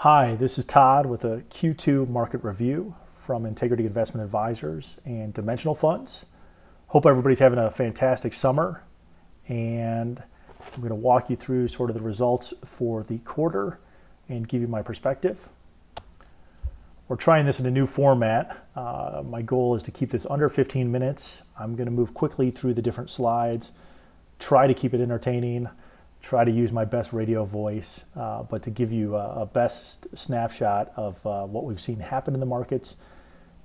Hi, this is Todd with a Q2 market review from Integrity Investment Advisors and Dimensional Funds. Hope everybody's having a fantastic summer, and I'm going to walk you through sort of the results for the quarter and give you my perspective. We're trying this in a new format. My goal is to keep this under 15 minutes. I'm going to move quickly through the different slides, try to keep it entertaining, try to use my best radio voice, but to give you a best snapshot of what we've seen happen in the markets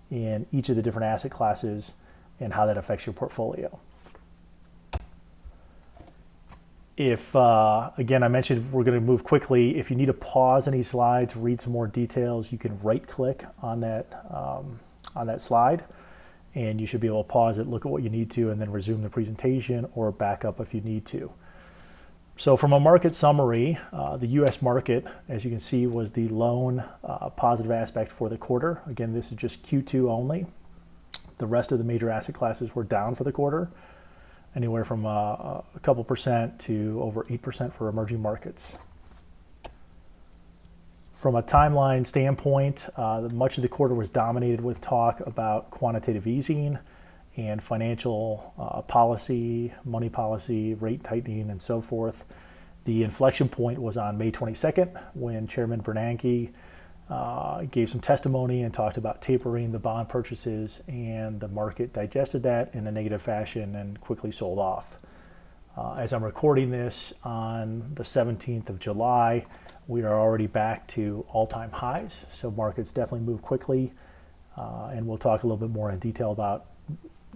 in each of the different asset classes and how that affects your portfolio. If, again, I mentioned we're going to move quickly. If you need to pause any slides, read some more details, you can right-click on that slide, and you should be able to pause it, look at what you need to, and then resume the presentation or back up if you need to. So from a market summary, the U.S. market, as you can see, was the lone positive aspect for the quarter. Again, this is just Q2 only. The rest of the major asset classes were down for the quarter, anywhere from a couple percent to over 8% for emerging markets. From a timeline standpoint, much of the quarter was dominated with talk about quantitative easing and financial policy, money policy, rate tightening, and so forth. The inflection point was on May 22nd when Chairman Bernanke gave some testimony and talked about tapering the bond purchases, and the market digested that in a negative fashion and quickly sold off. As I'm recording this on the 17th of July, we are already back to all-time highs, so markets definitely move quickly, and we'll talk a little bit more in detail about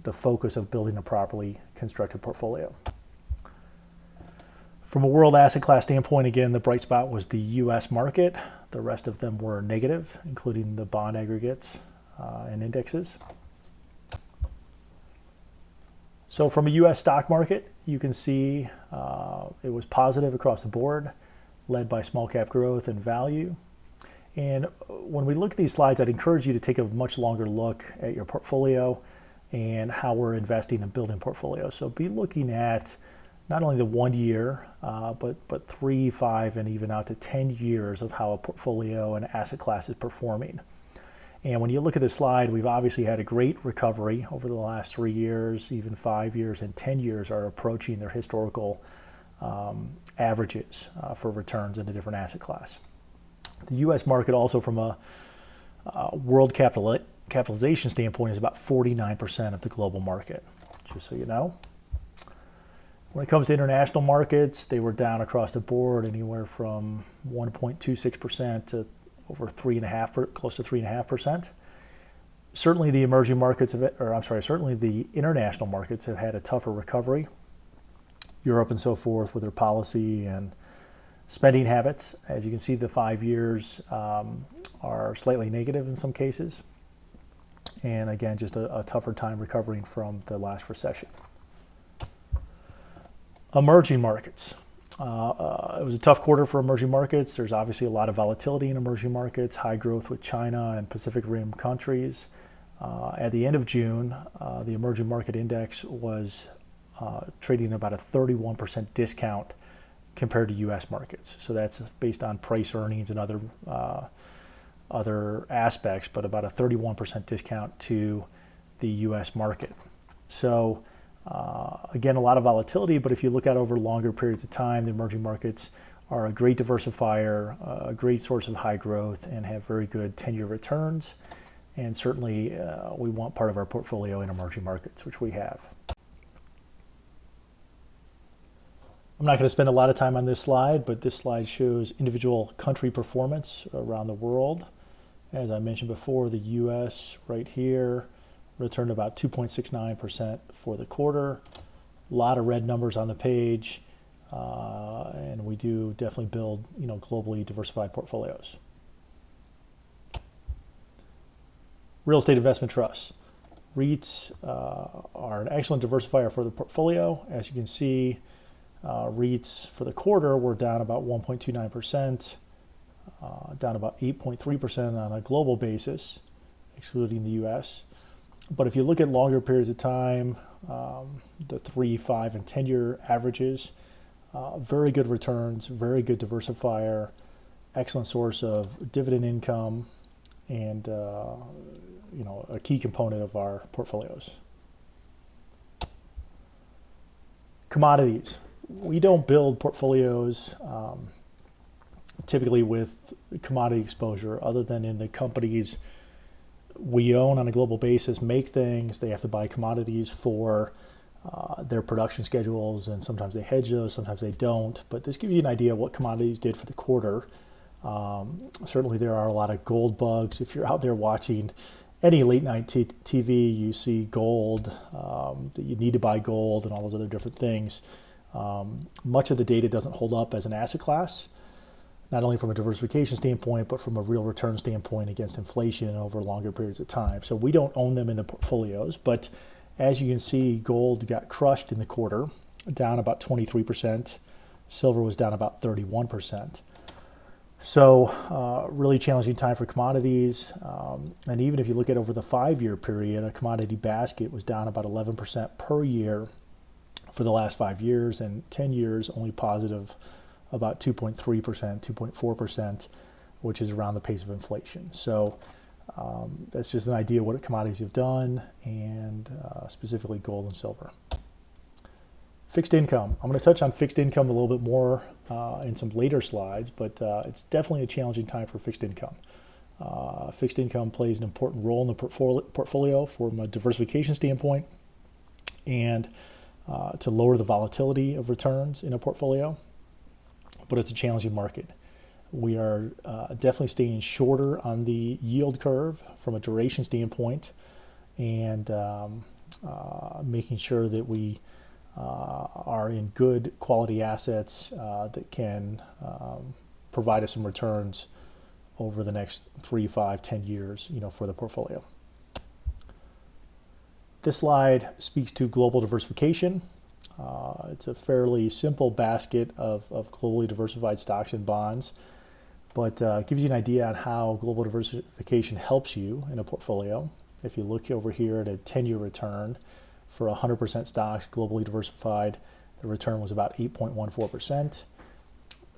the focus of building a properly constructed portfolio. From a world asset class standpoint, again, the bright spot was the U.S. market. The rest of them were negative, including the bond aggregates and indexes. So from a U.S. stock market, you can see it was positive across the board, led by small cap growth and value. And when we look at these slides, I'd encourage you to take a much longer look at your portfolio and how we're investing and building portfolios. So be looking at not only the 1 year, but 3, 5, and even out to 10 years of how a portfolio and asset class is performing. And when you look at the slide, we've obviously had a great recovery over the last 3 years, even 5 years, and 10 years are approaching their historical averages for returns in a different asset class. The U.S. market also, from a world capitalization standpoint, is about 49% of the global market, just so you know. When it comes to international markets, they were down across the board, anywhere from 1.26% to over 3.5%, close to 3.5%. Certainly the emerging markets certainly the international markets have had a tougher recovery. Europe and so forth, with their policy and spending habits. As you can see, the 5 years are slightly negative in some cases. And again, just a tougher time recovering from the last recession. Emerging markets. It was a tough quarter for emerging markets. There's obviously a lot of volatility in emerging markets, high growth with China and Pacific Rim countries. At the end of June, the emerging market index was trading about a 31% discount compared to U.S. markets. So that's based on price earnings and other aspects, but about a 31% discount to the U.S. market. So again, a lot of volatility, but if you look at over longer periods of time, the emerging markets are a great diversifier, a great source of high growth, and have very good 10-year returns. And certainly we want part of our portfolio in emerging markets, which we have. I'm not going to spend a lot of time on this slide, but this slide shows individual country performance around the world. As I mentioned before, the U.S. right here returned about 2.69% for the quarter. A lot of red numbers on the page, and we do definitely build, globally diversified portfolios. Real estate investment trusts. REITs are an excellent diversifier for the portfolio. As you can see, REITs for the quarter were down about 1.29%, down about 8.3% on a global basis, excluding the U.S. But if you look at longer periods of time, the 3, 5, and 10-year averages, very good returns, very good diversifier, excellent source of dividend income and a key component of our portfolios. Commodities. We don't build portfolios typically with commodity exposure other than in the companies we own on a global basis make things. They have to buy commodities for their production schedules, and sometimes they hedge those, sometimes they don't. But this gives you an idea of what commodities did for the quarter. Certainly there are a lot of gold bugs. If you're out there watching any late night TV, you see gold, that you need to buy gold and all those other different things. Much of the data doesn't hold up as an asset class, not only from a diversification standpoint, but from a real return standpoint against inflation over longer periods of time. So we don't own them in the portfolios, but as you can see, gold got crushed in the quarter, down about 23%. Silver was down about 31%. So really challenging time for commodities. And even if you look at over the 5-year period, a commodity basket was down about 11% per year for the last 5 years, and 10 years only positive about 2.3%, 2.4%, which is around the pace of inflation. So that's just an idea of what commodities have done, and specifically gold and silver. Fixed income. I'm going to touch on fixed income a little bit more in some later slides, but it's definitely a challenging time for fixed income. Fixed income plays an important role in the portfolio from a diversification standpoint and to lower the volatility of returns in a portfolio, but it's a challenging market. We are definitely staying shorter on the yield curve from a duration standpoint, and making sure that we are in good quality assets that can provide us some returns over the next 3, 5, 10 years, for the portfolio. This slide speaks to global diversification. It's a fairly simple basket of globally diversified stocks and bonds, but gives you an idea on how global diversification helps you in a portfolio. If you look over here at a 10-year return for 100% stocks globally diversified, the return was about 8.14%.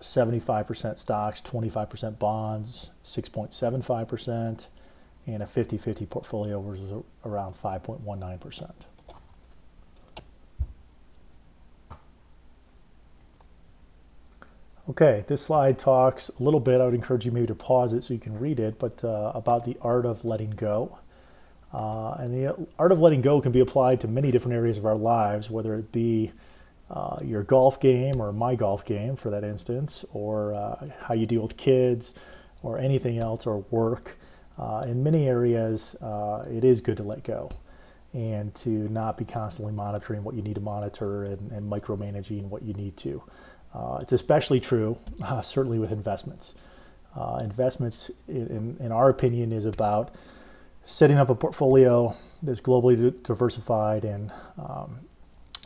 75% stocks, 25% bonds, 6.75%, and a 50-50 portfolio was around 5.19%. Okay, this slide talks a little bit, I would encourage you maybe to pause it so you can read it, but about the art of letting go. And the art of letting go can be applied to many different areas of our lives, whether it be your golf game or my golf game for that instance, or how you deal with kids or anything else, or work. In many areas, it is good to let go and to not be constantly monitoring what you need to monitor and micromanaging what you need to. It's especially true, certainly with investments. Investments, in our opinion, is about setting up a portfolio that's globally diversified and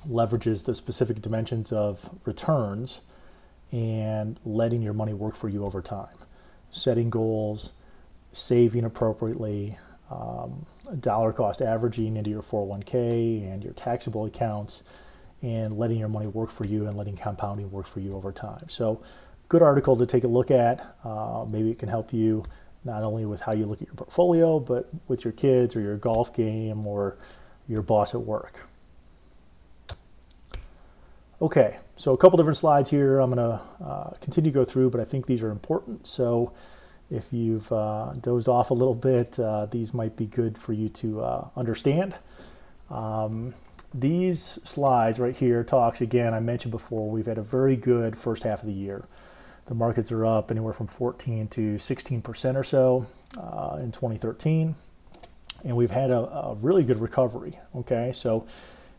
leverages the specific dimensions of returns and letting your money work for you over time. Setting goals, saving appropriately, dollar cost averaging into your 401k and your taxable accounts, and letting your money work for you and letting compounding work for you over time. So good article to take a look at. Maybe it can help you not only with how you look at your portfolio, but with your kids or your golf game or your boss at work. Okay, so a couple different slides here I'm going to continue to go through, but I think these are important. So if you've dozed off a little bit, these might be good for you to understand. These slides right here talks, again, I mentioned before, we've had a very good first half of the year. The markets are up anywhere from 14 to 16% or so in 2013. And we've had a really good recovery, okay? So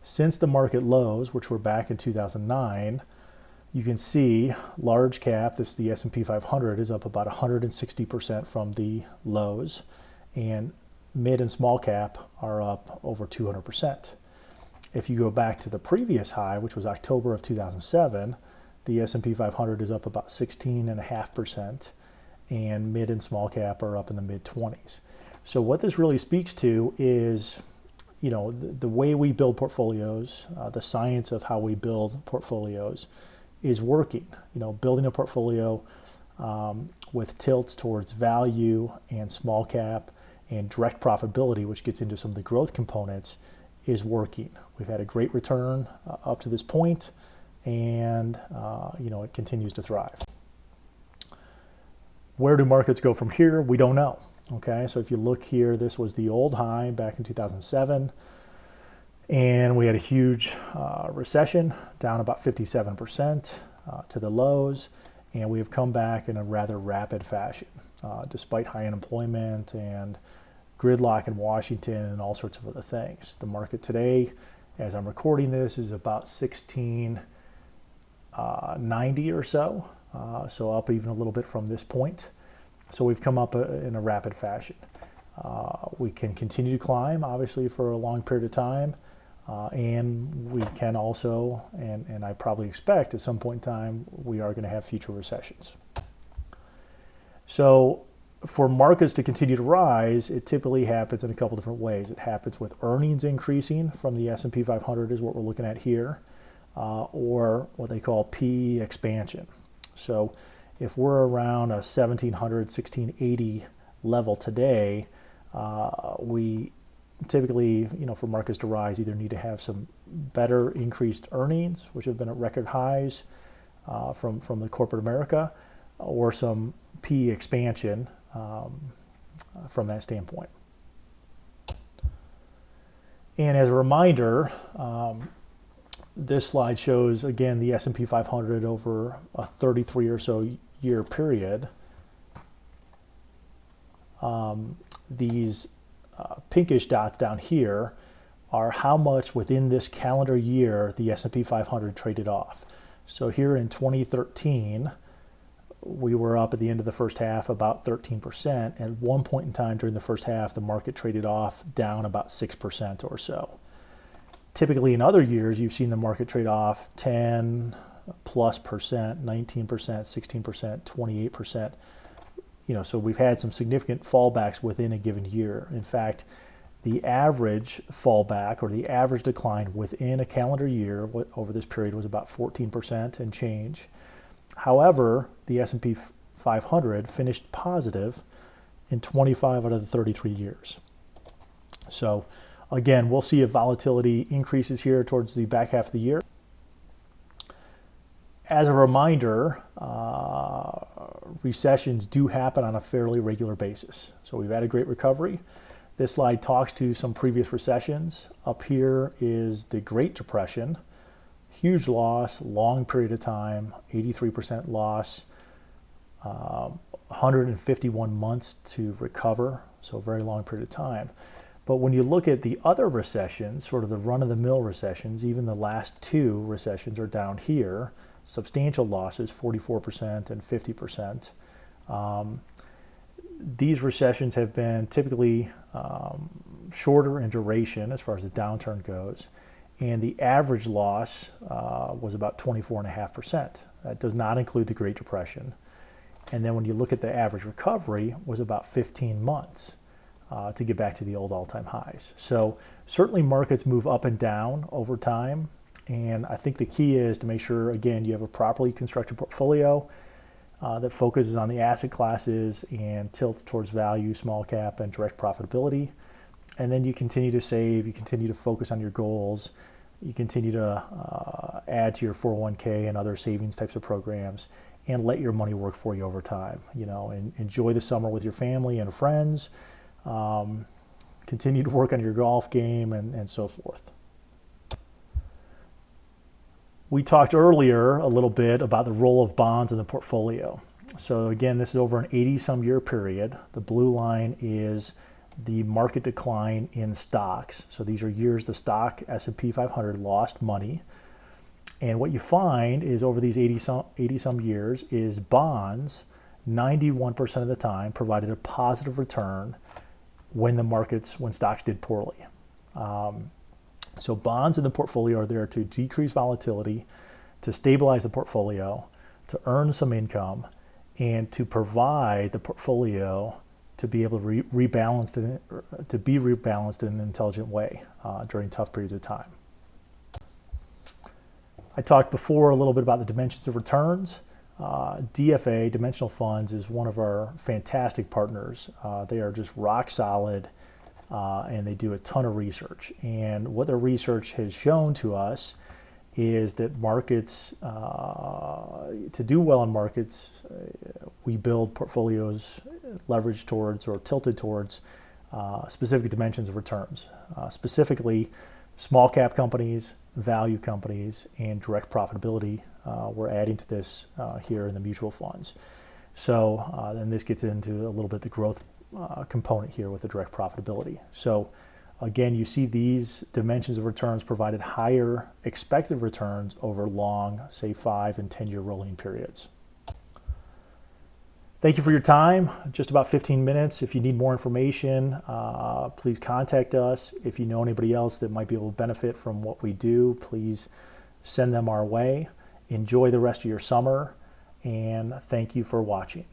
since the market lows, which were back in 2009, you can see large cap, this is the S&P 500, is up about 160% from the lows. And mid and small cap are up over 200%. If you go back to the previous high, which was October of 2007, the S&P 500 is up about 16.5%, and mid and small cap are up in the mid-20s. So what this really speaks to is, the way we build portfolios, the science of how we build portfolios is working. Building a portfolio with tilts towards value and small cap and direct profitability, which gets into some of the growth components, is working. We've had a great return up to this point, and it continues to thrive. Where do markets go from here? We don't know. Okay, so if you look here, this was the old high back in 2007, and we had a huge recession, down about 57% to the lows, and we have come back in a rather rapid fashion, despite high unemployment and gridlock in Washington and all sorts of other things. The market today, as I'm recording this, is about 1690 or so, so up even a little bit from this point. So we've come up in a rapid fashion. We can continue to climb, obviously, for a long period of time, and we can also, and I probably expect at some point in time, we are going to have future recessions. So for markets to continue to rise, it typically happens in a couple different ways. It happens with earnings increasing from the S&P 500 is what we're looking at here, or what they call PE expansion. So if we're around a 1700, 1680 level today, we typically, for markets to rise, either need to have some better increased earnings, which have been at record highs from the corporate America, or some PE expansion from that standpoint. And as a reminder, this slide shows, again, the S&P 500 over a 33 or so year period. These pinkish dots down here are how much within this calendar year the S&P 500 traded off. So here in 2013, we were up at the end of the first half about 13%. At one point in time during the first half, the market traded off down about 6% or so. Typically in other years, you've seen the market trade off 10+%, 19%, 16%, 28%. So we've had some significant fallbacks within a given year. In fact, the average fallback or the average decline within a calendar year over this period was about 14% and change. However, the S&P 500 finished positive in 25 out of the 33 years. So again, we'll see if volatility increases here towards the back half of the year. As a reminder, recessions do happen on a fairly regular basis. So we've had a great recovery. This slide talks to some previous recessions. Up here is the Great Depression. Huge loss, long period of time, 83% loss, 151 months to recover, so a very long period of time. But when you look at the other recessions, sort of the run-of-the-mill recessions, even the last two recessions are down here, substantial losses, 44% and 50%. These recessions have been typically shorter in duration as far as the downturn goes, and the average loss was about 24.5%. That does not include the Great Depression. And then when you look at the average recovery, was about 15 months to get back to the old all-time highs. So certainly markets move up and down over time, and I think the key is to make sure, again, you have a properly constructed portfolio that focuses on the asset classes and tilts towards value, small cap, and direct profitability. And then you continue to save, you continue to focus on your goals, you continue to add to your 401k and other savings types of programs, and let your money work for you over time. And enjoy the summer with your family and friends. Continue to work on your golf game and so forth. We talked earlier a little bit about the role of bonds in the portfolio. So again, this is over an 80-some year period. The blue line is the market decline in stocks. So these are years the stock S&P 500 lost money. And what you find is over these 80-some years is bonds, 91% of the time, provided a positive return when stocks did poorly. So bonds in the portfolio are there to decrease volatility, to stabilize the portfolio, to earn some income, and to provide the portfolio to be able to be rebalanced in an intelligent way during tough periods of time. I talked before a little bit about the dimensions of returns. DFA, Dimensional Funds, is one of our fantastic partners. They are just rock solid, and they do a ton of research. And what their research has shown to us is that markets, to do well in markets, we build portfolios leveraged towards or tilted towards specific dimensions of returns, specifically small cap companies, value companies, and direct profitability. We're adding to this here in the mutual funds. So then this gets into a little bit the growth component here with the direct profitability. So again, you see these dimensions of returns provided higher expected returns over long, say 5 and 10 year rolling periods. Thank you for your time. Just about 15 minutes. If you need more information, please contact us. If you know anybody else that might be able to benefit from what we do, please send them our way. Enjoy the rest of your summer, and thank you for watching.